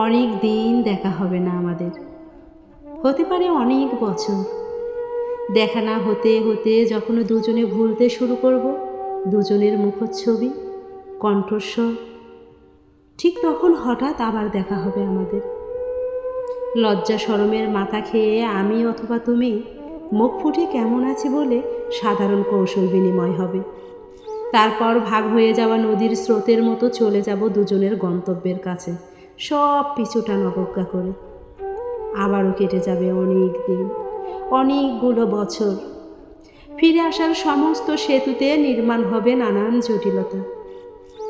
অনেক দিন দেখা হবে না আমাদের, হতে পারে অনেক বছর। দেখা না হতে হতে যখন দুজনে ভুলতে শুরু করব দুজনের মুখচ্ছবি, কণ্ঠস্বর, ঠিক তখন হঠাৎ আবার দেখা হবে আমাদের। লজ্জা শরমের মাথা খেয়ে আমি অথবা তুমি মুখ ফুটে কেমন আছি বলে সাধারণ কৌশল বিনিময় হবে। তারপর ভাগ হয়ে যাওয়া নদীর স্রোতের মতো চলে যাব দুজনের গন্তব্যের কাছে, সব পিছুটান অবজ্ঞা করে। আবারও কেটে যাবে অনেক দিন, অনেকগুলো বছর। ফিরে আসার সমস্ত সেতুতে নির্মাণ হবে নানান জটিলতা।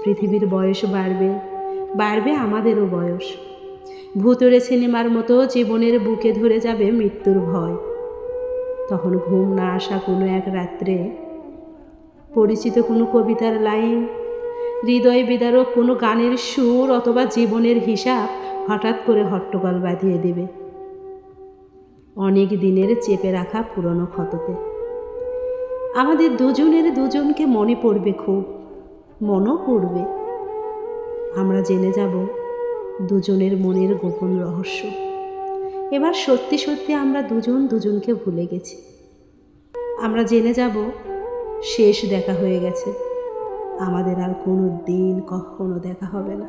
পৃথিবীর বয়স বাড়বে, বাড়বে আমাদেরও বয়স। ভূতুড়ে সিনেমার মতো জীবনের বুকে ধরে যাবে মৃত্যুর ভয়। তখন ঘুম না আসা কোনো এক রাত্রে পরিচিত কোনো কবিতার লাইন, হৃদয় বিদারক কোনো গানের সুর অথবা জীবনের হিসাব হঠাৎ করে হট্টগোল বাঁধিয়ে দেবে অনেক দিনের চেপে রাখা পুরনো ক্ষততে। আমাদের দুজনের দুজনকে মনে পড়বে, খুব মনও পড়বে। আমরা জেনে যাব দুজনের মনের গোপন রহস্য। এবার সত্যি সত্যি আমরা দুজন দুজনকে ভুলে গেছি। আমরা জেনে যাব শেষ দেখা হয়ে গেছে, আমাদের আর কোনো দিন কখনো দেখা হবে না।